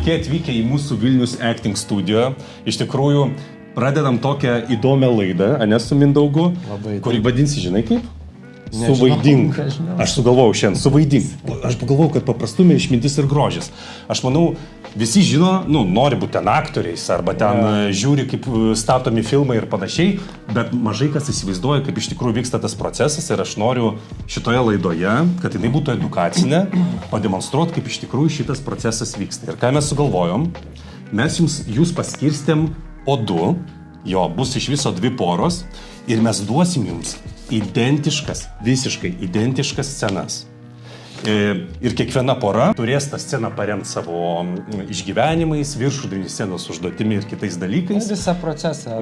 sveiki atvykę į mūsų Vilnius Acting studiją. Iš tikrųjų, pradedam tokią įdomią laidą, ane, su Mindaugu, kurį vadinsi, žinai kaip? Suvaidink. Aš sugalvojau šiandien, suvaidink. Aš pagalvojau, kad paprastumė išmintis ir grožis. Aš manau, visi žino, nori būti ten aktoriais, arba ten žiūri, kaip statomi filmai ir panašiai, bet mažai kas įsivaizduoja, kaip iš tikrųjų vyksta tas procesas ir aš noriu šitoje laidoje, kad jinai būtų edukacinė, pademonstruoti, kaip iš tikrųjų šitas procesas vyksta. Ir ką mes sugalvojom, jūs paskirstėm po 2, bus iš viso 2 poros ir mes duosim jums visiškai identiškas scenas. Ir kiekviena pora turės tą sceną paremti savo išgyvenimais, viršūdinį scenos užduotimi ir kitais dalykais. Visą procesą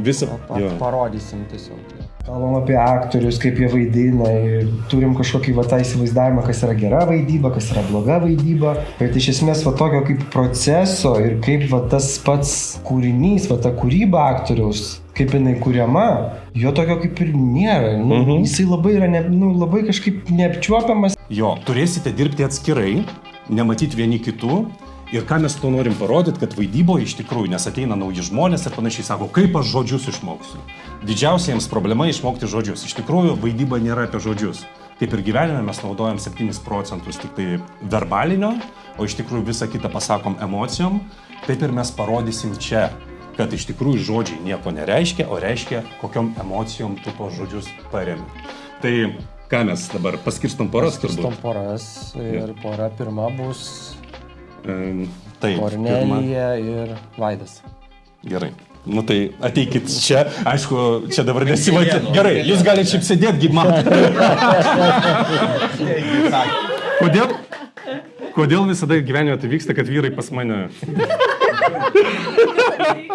parodysim tiesiog. Kalbam apie aktorius, kaip jie vaidina ir turim kažkokį tą įsivaizdavimą, kas yra gera vaidyba, kas yra bloga vaidyba. Bet iš esmės tokio kaip proceso ir kaip tas pats kūrinys, ta kūryba aktoriaus, kaip jinai kuriama, jo tokio kaip ir nėra. Jisai labai yra labai kažkaip neapčiuopiamas. Turėsite dirbti atskirai, nematyti vieni kitų. Ir ką mes to norim parodyti, kad vaidyboje iš tikrųjų, nes ateina nauji žmonės ir panašiai sako, kaip aš žodžius išmoksiu. Didžiausia jiems problema išmokti žodžius. Iš tikrųjų, vaidyba nėra apie žodžius. Kaip ir gyvenime mes naudojam 7% tik tai verbalinio, o iš tikrųjų visą kitą pasakom emocijom. Taip ir mes parodysim čia, kad iš tikrųjų žodžiai nieko nereiškia, o reiškia, kokiom emocijom tu tos žodžius paremi. Tai ką mes dabar paskirstom poras? Paskirstom poras ir pora pirma bus Taip, Kornelija ir Vaidas. Gerai. Tai ateikit čia. Aišku, čia dabar nesimatė. Gerai, jūs galite šiaip sėdėti, kaip matot. Kodėl visada gyvenime tai vyksta, kad vyrai pas mane?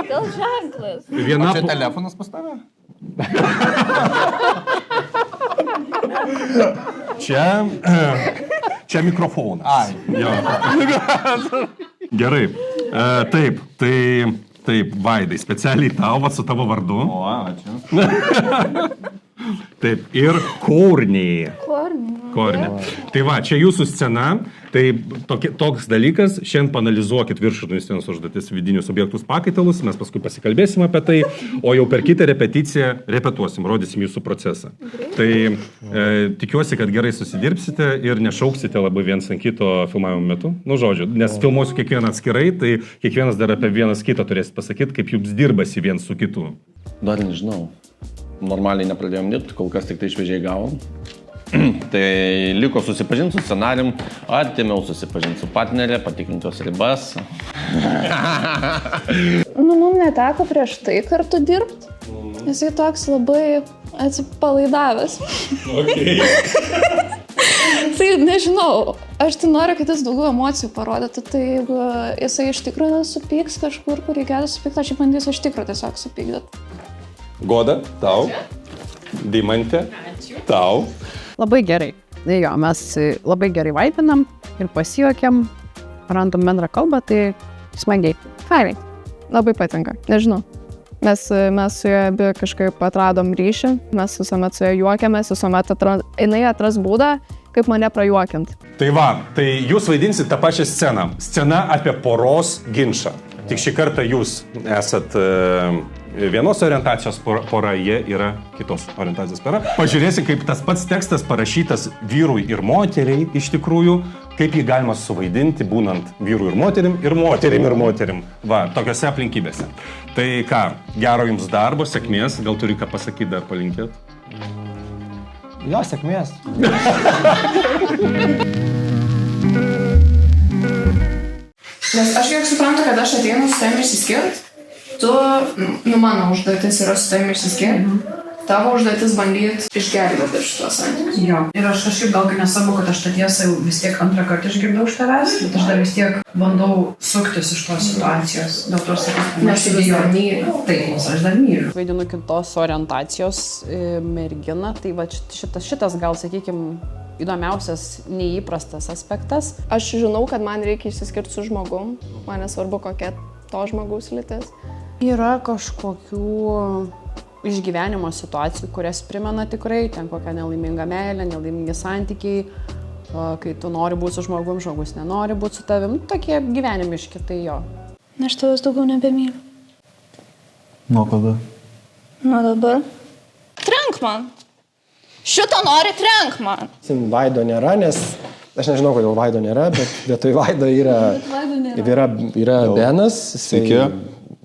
Gal ženklas. O čia telefonas pas tave? Čia mikrofonas. Gerai. Taip, Vaidai, specialiai tau, su tavo vardu. O, ačiū. Taip, ir Kornė. Tai va, čia jūsų scena, tai toks dalykas, šiandien panalizuokit viršūdinių scenos užduotis vidinius objektus pakaitalus, mes paskui pasikalbėsim apie tai, o jau per kitą repeticiją repetuosim, rodysim jūsų procesą. Tai tikiuosi, kad gerai susidirbsite ir nešauksite labai viens ant kito filmavimo metu, žodžiu, nes filmuosiu kiekvieną atskirai, tai kiekvienas dar apie vienas kitą turėsit pasakyti, kaip jums dirbasi viens su kitu. Dar nežinau. Normaliai nepradėjom dirbti, kol kas tik tai šviežiai gavom. Tai liko susipažinti su scenarijum, artimiau susipažinti su partnerė, patikrinti tos ribas. Mums neteko prieš tai kartu dirbti. Jisai toks labai atsipalaidavęs. Tai nežinau, aš tai noriu, kad jis daugiau emocijų parodytų. Tai jeigu jisai iš tikrųjų supyks kažkur, kur reikėtų supykti, aš bandysiu iš tikrųjų tiesiog supykdyti. Goda, tau. Deimantė, tau. Labai gerai. Mes labai gerai vaidinam ir pasijuokiam, randam bendrą kalbą, tai smagiai. Fainai. Labai patinka. Nežinau. Mes su juo abi kažkaip atradom ryšį, mes visuomet su juo juokiamės, visuomet jinai atras būdą, kaip mane prajuokinti. Tai va, tai jūs vaidinsit tą pačią sceną. Scena apie poros ginčą. Tik šį kartą jūs esat vienos orientacijos pora, jie yra kitos orientacijos pora. Pažiūrėsim, kaip tas pats tekstas parašytas vyrui ir moteriai iš tikrųjų, kaip jį galima suvaidinti, būnant vyrui ir moterim. Va, tokiose aplinkybėse. Tai ką, gero jums darbo, sėkmės, gal turi ką pasakyti dar palinkėt? Jo, sėkmės. Nes aš kiek suprantu, kad aš ateinu su tavimi išsiskirt, mano užduotis yra su tavimi išsiskirt, tavo užduotis bandyti išgelbėti šitos santykius. Jo, ir aš kažkaip gal nesvarbu, kad aš tą tiesą vis tiek antrą kartą išgirdau iš tavęs, bet aš dar vis tiek bandau suktis iš tos situacijos, dėl to sakyti, nes aš vis dar myliu. Taip, nes aš dar myliu. Vaidinu kitos orientacijos merginą, tai va šitas gal, sakykime, įdomiausias, neįprastas aspektas. Aš žinau, kad man reikia išsiskirti su žmogum, man nesvarbu, kokia to žmogaus lytis. Yra kažkokių išgyvenimo situacijų, kurias primena tikrai, ten kokia nelaiminga meilė, nelaimingi santykiai, kai tu nori būti su žmogus nenori būti su tavim, tokie gyvenimiški, tai jo. Aš tavęs daugiau nebemyliu. Nuo kada? Nuo dabar. Trenk man. Šitą nori, trenk man. Vaido nėra, nes aš nežinau, kodėl Vaido nėra, bet vietoj Vaido yra Benas. Sveiki.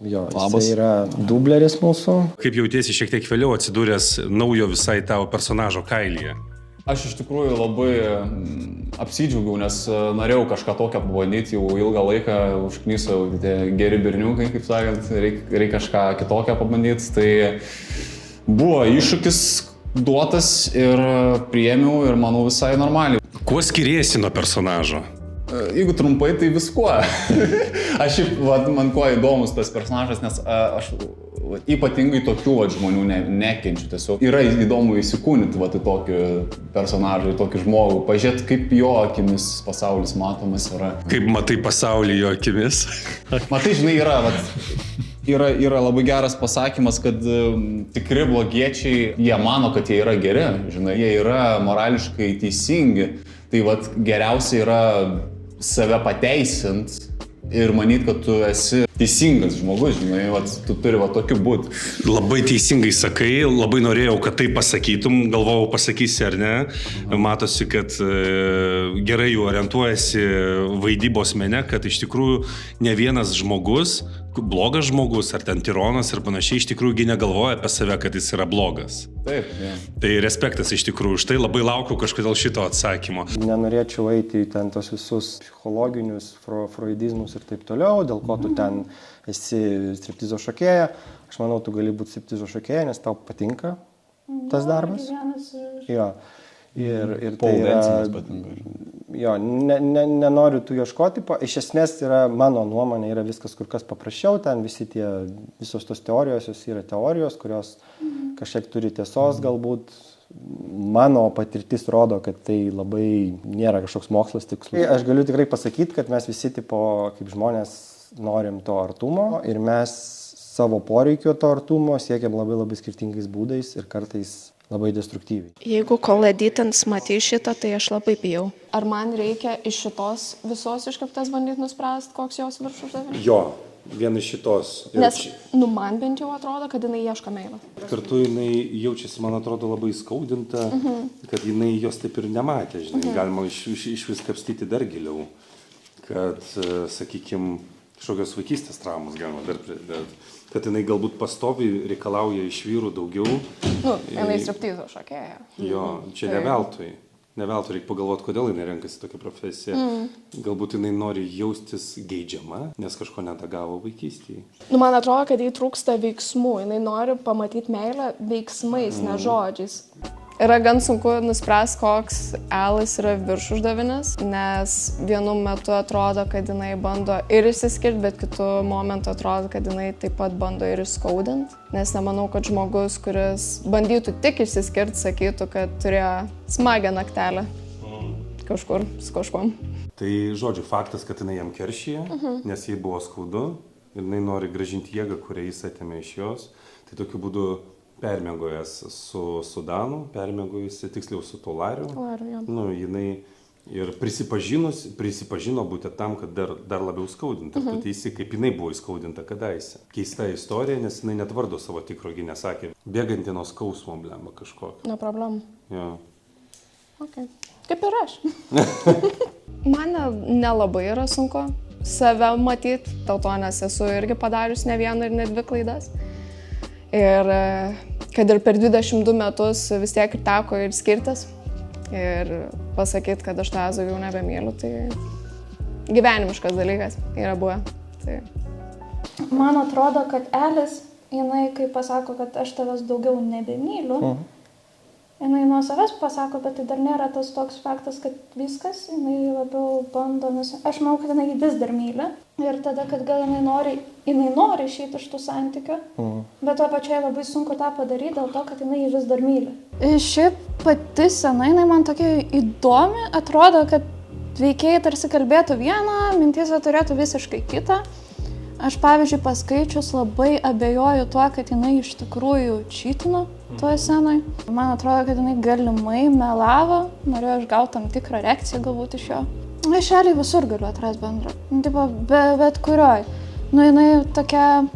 Jo, jis yra dubleris mūsų. Kaip jautiesi šiek tiek vėliau atsidūręs naujo visai tavo personažo kailyje? Aš iš tikrųjų labai apsidžiaugiau, nes norėjau kažką tokio pabandyti, jau ilgą laiką užknysau geri berniukai, kaip sakant, reikia kažką kitokio pabandyti. Tai buvo iššūkis duotas ir priėmiau ir manau visai normaliai. Kuo skiriesi nuo personažo? Jeigu trumpai, tai viskuo. Aš man kuo įdomus tas personažas, nes aš ypatingai tokių žmonių nekenčiu tiesiog. Yra įdomu įsikūnyti į tokį personažą, į tokį žmogų, pažiūrėti, kaip jo akimis pasaulis matomas yra. Kaip matai pasaulį jo akimis? Matai, žinai, yra labai geras pasakymas, kad tikri blogiečiai, jie mano, kad jie yra geri, žinai, jie yra morališkai teisingi. Tai geriausia yra save pateisint ir manyti, kad tu esi teisingas žmogus, žinai, tu turi tokiu būti. Labai teisingai sakai, labai norėjau, kad tai pasakytum, galvojau pasakysi ar ne. Matosi, kad gerai jau orientuojasi vaidybos mene, kad iš tikrųjų ne vienas žmogus, blogas žmogus, ar ten tironas ir panašiai, iš tikrųjų negalvoja apie save, kad jis yra blogas. Taip, ja. Tai respektas iš tikrųjų, štai labai laukiu kažkodėl šito atsakymo. Nenorėčiau eiti į ten tos visus psichologinius, freudizmus ir taip toliau, dėl ko tu ten esi striptizo šokėja. Aš manau, tu gali būti striptizo šokėja, nes tau patinka tas darbas. Jo. Ir tai yra, jo, nenoriu tų ieškoti, iš esmės yra, mano nuomonė, yra viskas kur kas paprasčiau, ten visos tos teorijos, jos yra teorijos, kurios kažkiek turi tiesos galbūt, mano patirtis rodo, kad tai labai nėra kažkoks mokslas tikslus. Aš galiu tikrai pasakyti, kad mes visi kaip žmonės norim to artumo ir mes savo poreikio to artumo siekiam labai labai skirtingais būdais ir kartais labai destruktyviai. Jeigu koledietins matys šitą, tai aš labai bijau. Ar man reikia iš šitos visos iškaptas bandyti nuspręsti, koks jos viršuždavinys? Jo, vien iš šitos. Nes, man bent jau atrodo, kad jinai ieško meilio. Kartu jinai jaučiasi, man atrodo, labai skaudinta, kad jinai jos taip ir nematė, žinai, galima iš vis kapstyti dar giliau, kad, sakykime, kažkokios vaikystės traumas galima dar pridėti. Kad jinai galbūt pastoviai reikalauja iš vyrų daugiau. Jinai striptizo šokėja. Jo, čia ne veltui. Ne veltui reikia pagalvoti, kodėl jinai renkasi tokią profesiją. Galbūt jinai nori jaustis geidžiama, nes kažko nedagavo vaikystėje. Man atrodo, kad jai trūksta veiksmų. Jinai nori pamatyti meilę veiksmais, ne žodžiais. Yra gan sunku nuspręsti, koks Elis yra viršuždavinis, nes vienu metu atrodo, kad jinai bando ir išsiskirti, bet kitu momentu atrodo, kad jinai taip pat bando ir įskaudinti. Nes nemanau, kad žmogus, kuris bandytų tik išsiskirti, sakytų, kad turėjo smagią naktelę kažkur su kažkuom. Tai žodžiu, faktas, kad jinai jam keršyje, nes jai buvo skaudu ir jinai nori grąžinti jėgą, kurią jis atėmė iš jos. Tai tokiu būdu permiegojęs su Danu, permiegojusi tiksliau su Tolariu. Jinai ir prisipažino būtent tam, kad dar labiau skaudinta. Tu teisi, kaip jinai buvo įskaudinta kadaise. Keista istorija, nes jinai net vardo savo tikro nesakė. Bėganti nuo skausmo, blemba kažkokio. Ne problemų. Jo. Okay. Kaip ir aš. Man nelabai yra sunku save matyti, dėl to, nes esu irgi padarius ne vieną ir ne dvi klaidas. Ir kad ir per 22 metus vis tiek ir teko ir skirtis ir pasakyti, kad aš tavęs daugiau nebemyliu, tai gyvenimiškas dalykas yra buvę. Tai. Man atrodo, kad Elis, jinai kai pasako, kad aš tavęs daugiau nebemyliu, jinai nuo savęs pasako, bet tai dar nėra tas toks faktas, kad viskas, jinai labiau bando, aš manau, kad jinai vis dar myli. Ir tada, kad gal jinai nori išeiti iš tų santykių, bet to pačiai labai sunku tą padaryti dėl to, kad jinai vis dar myli. Ši pati scena, jinai man tokia įdomi, atrodo, kad veikėjai tarsi kalbėtų vieną, mintyse turėtų visiškai kitą. Aš, pavyzdžiui, paskaičius labai abejoju tuo, kad jinai iš tikrųjų čytino toje scenoje. Man atrodo, kad jinai galimai melavo, norėjo išgauti tam tikrą reakciją galbūt iš jo. Aš realiai visur galiu atrasti bendrą. Bet kurioj. jinai tokia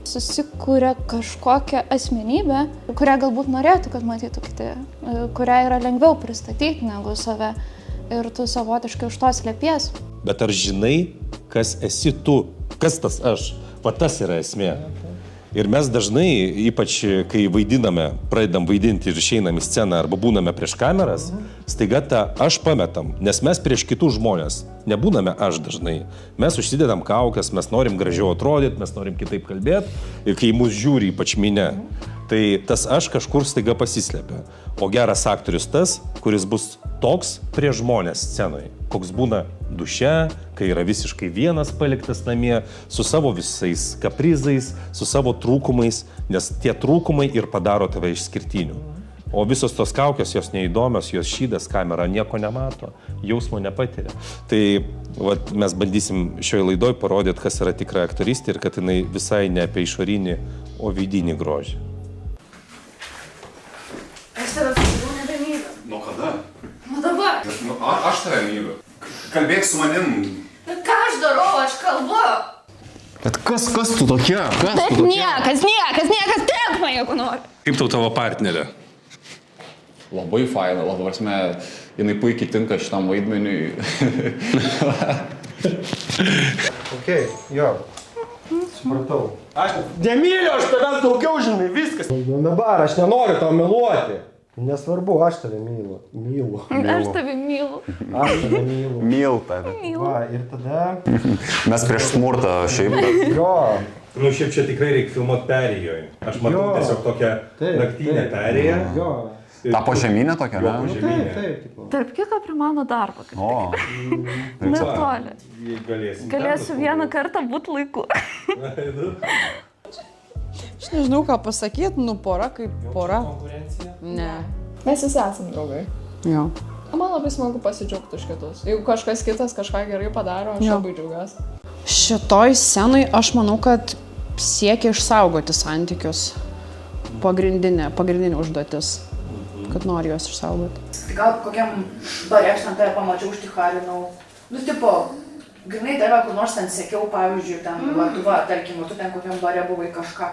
susikūrė kažkokią asmenybę, kurią galbūt norėtų, kad matytų kiti, kurią yra lengviau pristatyti negu save ir tu savotiškai už to slėpies. Bet ar žinai, kas esi tu, kas tas aš? Va tas yra esmė. Ir mes dažnai, ypač kai vaidiname, pradedam vaidinti ir išeinam į sceną arba būname prieš kameras, staiga tą aš pametam, nes mes prieš kitus žmonės nebūname aš dažnai. Mes užsidedam kaukes, mes norim gražiau atrodyti, mes norim kitaip kalbėti ir kai mus žiūri, ypač minia, tai tas aš kažkur staiga pasislėpia. O geras aktorius tas, kuris bus toks prieš žmonės scenoje, koks būna duše, kai yra visiškai vienas paliktas namie, su savo visais kaprizais, su savo trūkumais, nes tie trūkumai ir padaro tave išskirtiniu. O visos tos kaukės, jos neįdomios, jos šydas, kamera nieko nemato, jausmo nepatiria. Tai vat, mes bandysim šioje laidoje parodyti, kas yra tikra aktoristė ir kad jinai visai ne apie išorinį, o vidinį grožį. Aš tave jau nebemyliu. Nuo kada? Nuo dabar. Aš tave myliu. Kalbėk su manim. Bet ką aš darau, aš kalbu. Bet kas tu tokia? Bet niekas, trenk man, jeigu nori. Kaip tau tavo partnerė? Labai faina, labai prasme, jinai puikiai tinka šitam vaidmeniui. Okei, jo. Supratau. Aš nemyliu, aš tavęs daugiau žinai, viskas. Nu dabar, aš nenoriu tau meluoti. Nesvarbu, aš tave myliu. Aš tave myliu. Aš tave myliu. Myl tave. Va, ir tada... Mes prieš smurtą šiaip, bet... Jo. Nu, šiaip čia tikrai reikia filmuoti perėjoje. Aš matau tiesiog tokią naktinę perėją. Jo. Ta požeminė tokia, ne? Jo, požeminė. Taip. Tarp kito prie mano darbo. O. Netoli. Galėsiu vieną kartą būti laiku. Aš nežinau, ką pasakyti, nu pora kaip pora. Ne. Mes visi esam draugai. Jo. Man labai smagu pasidžiaugti už kitus. Jeigu kažkas kitas kažką gerai padaro, aš labai džiaugiuosi. Šitoj scenai aš manau, kad siekia išsaugoti santykius. Pagrindinė užduotis, kad nori juos išsaugoti. Tai gal kokiam bare aš ten tave pamačiau, užtikharinau. Nu, tipo, grinai tave kur nors ten sekiau, pavyzdžiui, ten Lietuva, tarkim, tu ten kokiam bare buvai kažką.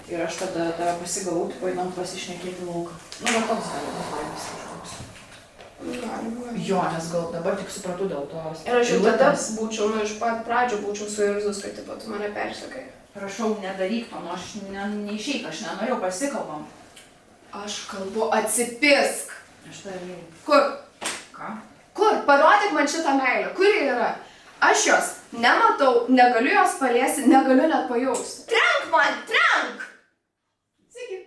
Ir aš tada tave pasigavau, tipo, einam pasišnekėti lauką. Nu, gal toks gali baimis kažkoks. Jo, nes gal dabar tik supratau dėl to. Ir aš jau tada būčiau, iš pat pradžio būčiau suirzus, kad tipo, tu mane persekai. Prašau, nedaryk to, nu aš neišeik, aš nenorėjau, pasikalbam. Aš kalbu, atsipisk. Aš tave myliu. Kur? Ką? Kur? Parodyk man šitą meilę. Kur ji yra? Aš jos nematau, negaliu jos paliesti, negaliu net pajausti. Trenk man, trenk! Sveiki.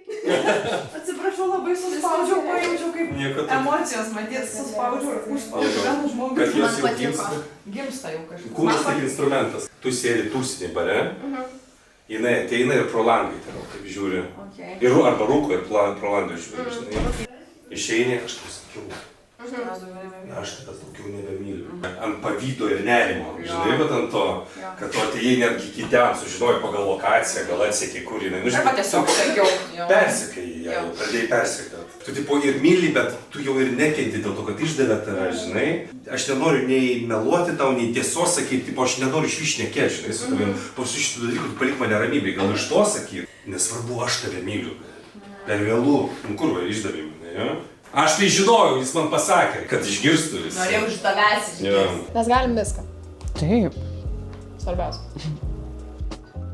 Atsiprašau, labai suspaudžiau, pajaučiau kaip emocijos, matyt, suspaudžiau, užspaudžiau vieną žmogų. Kad jos jau gimsta. Gimsta jau kažkas. Kūnas tik instrumentas. Tu sėdi tūsinį bare, jinai ateina ir pro langą tavo, kaip žiūri. Ir arba rūko ir pro langą žiūri, žinai. Išeini, aš tau sakiau. Aš tavęs daugiau nebemyliu. Ant pavydo ir nerimo, žinai, bet ant to, kad tu atėjai netgi iki ten, sužinojai pagal lokaciją, gal atsekei, kur jinai. Arba tiesiog sakiau. Persekai ją, jau pradėjai persekiot. Tu tipo ir myli, bet tu jau ir nekenti dėl to, kad išdavė tave, žinai. Aš nenoriu nei meluoti tau, nei tiesos sakyti, tipo aš nenoriu iš šnekėti, žinai, su tavim. Po visų šitų dalykų tu palik mane ramybėj, gal iš to sakyti. Nesvarbu, aš tave myliu. Per vėlų, nu kur va, išdavė mane, jo? Aš tai žinojau, jis man pasakė, kad išgirstų visi. Norėjau iš tavęs išgirsti. Mes galim viską. Taip. Svarbiausia.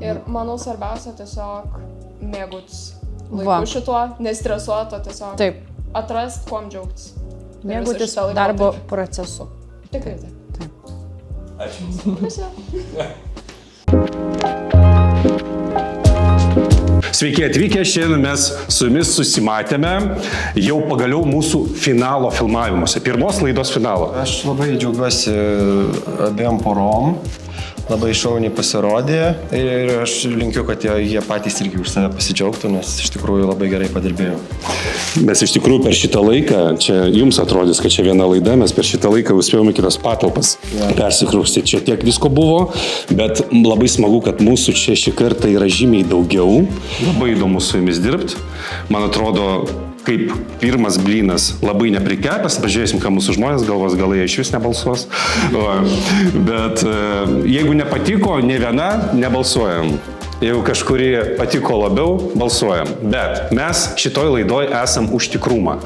Ir manau svarbiausia tiesiog mėgautis Va. laiku šituo, nestresuoto tiesiog. Taip. Atrast, kuom džiaugtis. Mėgautis darbo procesu. Tikrai taip. Ačiū. Sveiki atvykę, šiandien mes su jumis susimatėme jau pagaliau mūsų finalo filmavimuose, pirmos laidos finalo. Aš labai džiaugiuosi abiem porom, labai šauniai pasirodė ir aš linkiu, kad jie patys irgi už save pasidžiaugtų, nes iš tikrųjų labai gerai padirbėjau. Mes iš tikrųjų per šitą laiką, čia jums atrodys, kad čia viena laida, mes per šitą laiką spėjome kitas patalpas persikrausti. Čia tiek visko buvo, bet labai smagu, kad mūsų čia šį kartą yra žymiai daugiau. Labai įdomu su jumis dirbti. Man atrodo, kaip pirmas blynas labai neprikepęs, pažiūrėsim, ką mūsų žmonės galvos, gal jie iš vis nebalsuos. Bet jeigu nepatiko, ne viena, nebalsuojam. Jeigu kažkurį patiko labiau, balsuojam. Bet mes šitoj laidoj esam už tikrumą.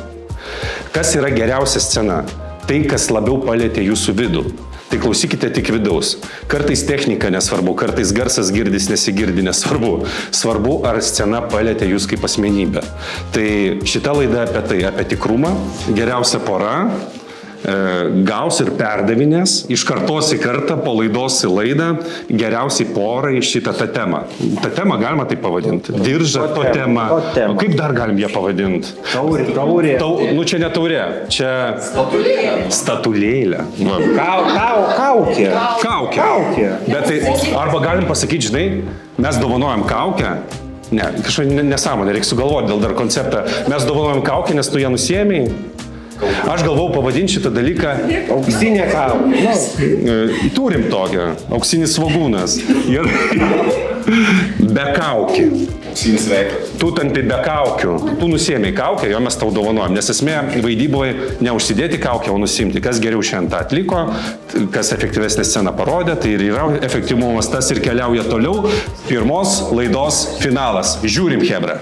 Kas yra geriausia scena? Tai, kas labiau palėtė jūsų vidų. Tai klausykite tik vidaus. Kartais technika nesvarbu, kartais garsas girdis nesigirdi nesvarbu. Svarbu, ar scena palėtė jūs kaip asmenybę. Tai šita laida apie tai, apie tikrumą, geriausia pora, gaus ir perdavinės, iš kartos į kartą, po laidos į laidą, geriausiai porai šitą tą temą. Ta tema galima tai pavadinti. Diržą, to temą. O kaip dar galim ją pavadinti? Taurė. Nu čia ne taurė, čia... Statulėlė. Kaukė. Bet tai, arba galim pasakyti, žinai, mes dovanojam kaukę. Ne, kažkaip nesąmonė, reikia sugalvoti dėl dar konceptą. Mes dovanojam kaukę, nes tu ją nusiėmei. Aš galvau pavadinti šitą dalyką auksinė kaukė. Turim tokią, auksinis svogūnas. Ir be kaukė. Auksinis veidas. Tu tampi be kaukių. Tu nusiėmei kaukę, jo mes tau dovanojam. Nes esmė vaidyboje neužsidėti kaukę, o nusimti. Kas geriau šiandien tą atliko, kas efektyvesnę sceną parodė, tai ir yra efektyvumas tas ir keliauja toliau. Pirmos laidos finalas. Žiūrim, hebra.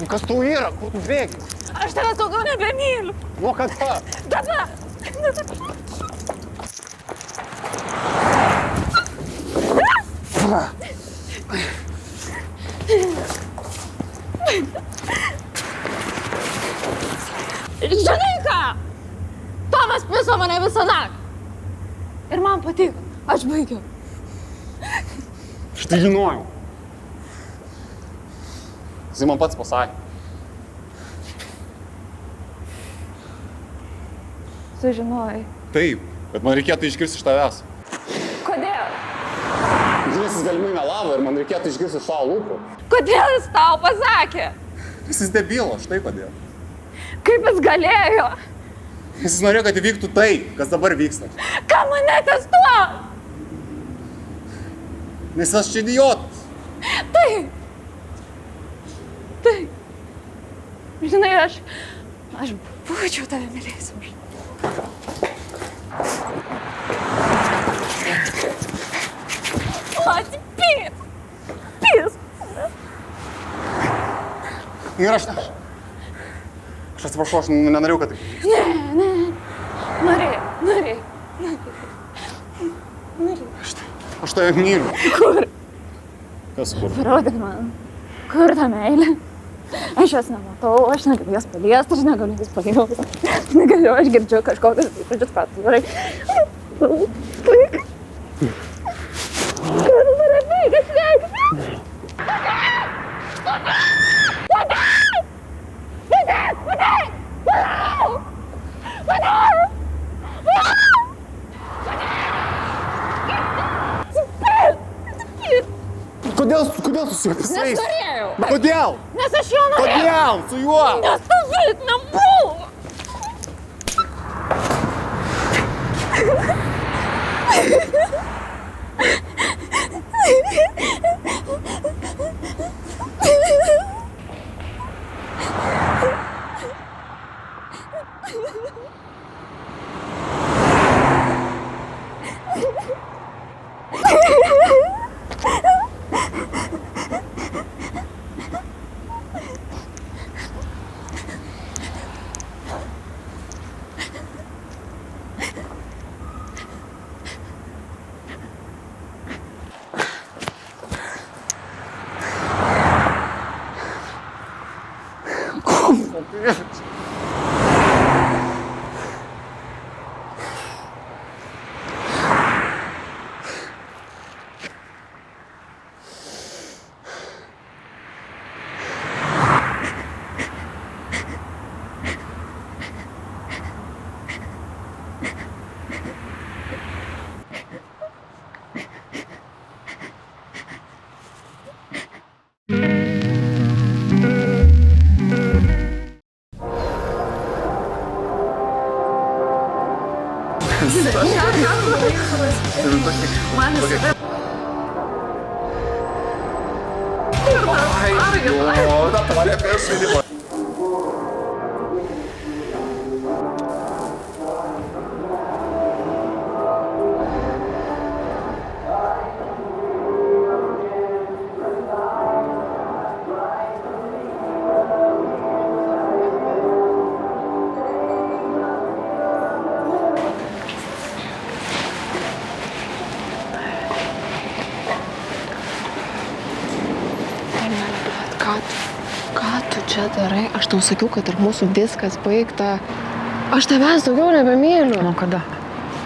Kas tu yra? Kur tu bėgi? Aš tavęs daugiau nebemyliu. Nuo kada? Dabar. Žinai ką? Tomas piso mane visą naktį. Ir man patiko. Aš baigiau. Aš tai žinojau. Jis man pats pasakė. Sužinojai. Taip, bet man reikėtų išgirsti iš tavęs. Kodėl? Jis galimai melavo ir man reikėtų išgirsti iš tavo lūpų. Kodėl jis tau pasakė? Jis debilo, štai kodėl. Kaip jis galėjo? Jis norėjo, kad įvyktų tai, kas dabar vyksta. Ką mane testuot? Nes aš čia idiotas. Taip. Taip. Žinai, aš būčiau tave mylėjęs. O, pys. Ir aš atsiprašau, aš nenorėjau, kad... Ne. Norėjau. Aš tave myliu. Kur? Kas kur? Parodyk man. Kur ta meilė? Aš jos nematau, aš negaliu jos paliesti, aš negaliu jos pajausti. Negaliu, aš girdžiu kažkokius žodžius patvarai. Paik. Ką tu darai, paik, aš negaliu. Kodėl tu su juo visais? Nes norėjau. Kodėl? Nes aš jo norėjau. Kodėl su juo? Nes tavęs nebuvo. Ką tu čia darai? Aš tau sakiau, kad ir mūsų viskas baigta. Aš tavęs daugiau nebemyliu. Nuo kada?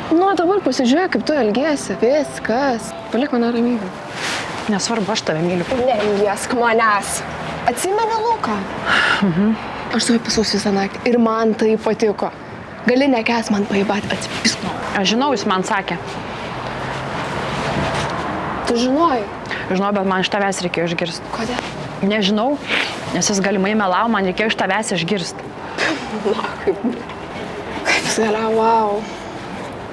Nu, dabar pasižiūrėk, kaip tu elgiesi. Viskas. Palik mane ramybę. Nesvarbu, aš tave myliu. Neliesk manęs. Atsimeni Luką? Aš su juo pisaus visą naktį ir man tai patiko. Gali nekęs man paibati, atsipiskau. Aš žinau, jis man sakė. Tu žinojai? Žinau, bet man iš tavęs reikėjo išgirsti. Kodėl? Nežinau, nes jis galimai melavo, man reikėjo iš tavęs išgirsti. Na, kaip jis galėjo, wow.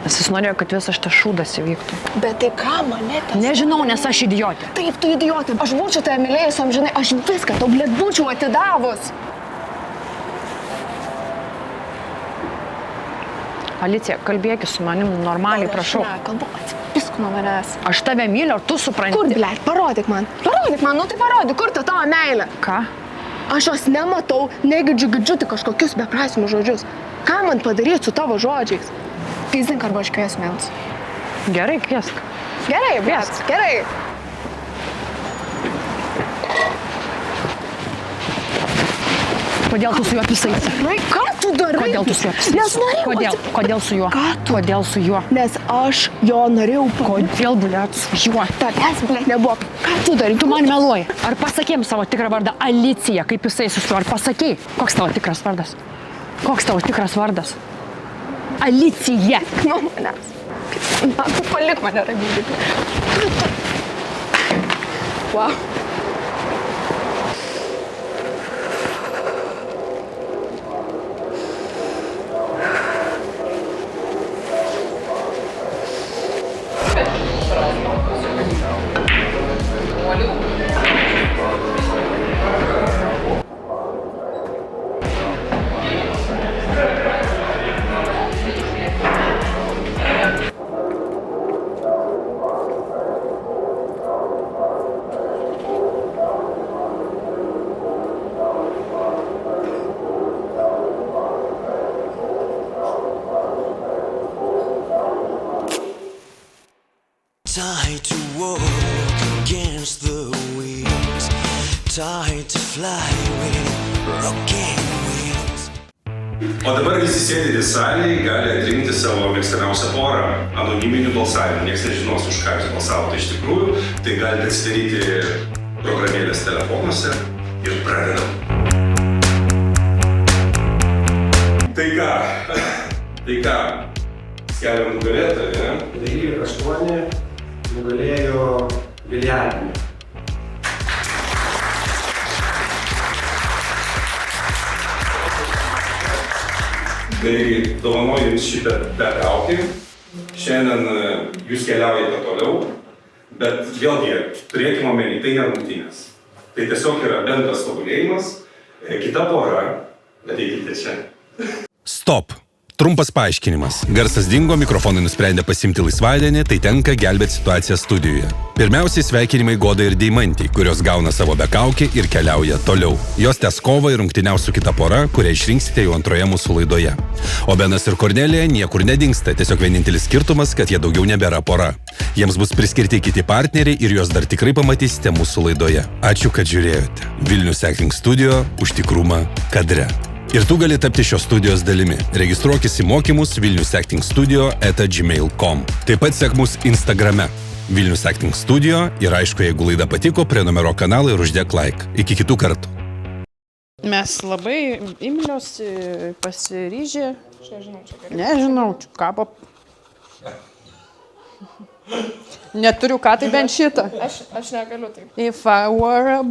Nes jis norėjo, kad visas šitas šūdas įvyktų. Bet tai ką mane tas... Nežinau, nes aš idiotė. Taip, tu idiotė. Aš būčiau tave mylėjus, amžinai, aš viską tau, blėt, būčiau atidavus. Alicija, kalbėkis su manim normaliai, prašau. Aš nekalbu, atsipisk nuo manęs. Aš tave myliu, ar tu supranti? Kur, blėt, parodyk man. Parodyk man, nu tai parodyk, kur ta tavo meilė? Ką? Aš jos nematau, negirdžiu tik kažkokius beprasmius žodžius. Ką man padaryti su tavo žodžiais? Pizink arba aš kviesiu mėnus. Gerai, kviesk. Gerai, blėt, gerai. Kodėl tu su juo pisaisi? Ką tu darai? Kodėl tu su juo pisaisi? Nes norėjau. Kodėl su juo? Ką tu? Kodėl su juo? Nes aš jo norėjau. Kodėl, blėt, su juo? Tavęs, blėt, nebuvo. Ką tu darai? Tu man meluoji. Ar pasakėm savo tikrą vardą Alicija, kaip pisaisi su juo? Ar pasakėjai? Koks tavo tikras vardas? Koks tavo tikras vardas? Alicija. Nu, manęs. Na, tu palik mane ramybę. Wow. Tied to walk against the winds, tied to fly with rocking wings. O dabar visi sėdintys salėje gali atrinkti savo mėgstamiausią porą anoniminių balsavimų. Niekas nežinos, už ką jūs balsavote iš tikrųjų. Tai galite atsidaryti programėlės telefonuose ir pradedam. Tai ką? Skelbiam nugalėtoją, ne? 12-8 nugalėjo Viljardinį. Tai dovanoju jums šitą bekaukį. Šiandien jūs keliaujate toliau, bet vėlgi turėkime omeny, tai ne rungtynės. Tai tiesiog yra bendras tobulėjimas. Kita pora, ateikite čia. Stop. Trumpas paaiškinimas. Garsas dingo, mikrofonai nusprendė pasimti laisvadienį, tai tenka gelbėti situaciją studijoje. Pirmiausiai sveikinimai Godai ir Deimantei, kurios gauna savo bekaukį ir keliauja toliau. Jos tęs kovą ir rungtyniaus su kita pora, kurią išrinksite jau antroje mūsų laidoje. O Benas ir Kornelija niekur nedingsta, tiesiog vienintelis skirtumas, kad jie daugiau nebėra pora. Jiems bus priskirti kiti partneriai ir juos dar tikrai pamatysite mūsų laidoje. Ačiū, kad žiūrėjote. Vilnius Acting Studio už tikrumą kadre. Ir tu gali tapti šios studijos dalimi. Registruokis į mokymus vilniusactingstudio@gmail.com. Taip pat sek mus Instagrame. Vilnius Acting Studio ir aišku, jeigu laida patiko, prenumeruok kanalą ir uždėk like. Iki kitų kartų. Mes labai imlios, pasiryžę. Nežinau, ką neturiu ką, tai bent šitą. Aš negaliu taip. If I were a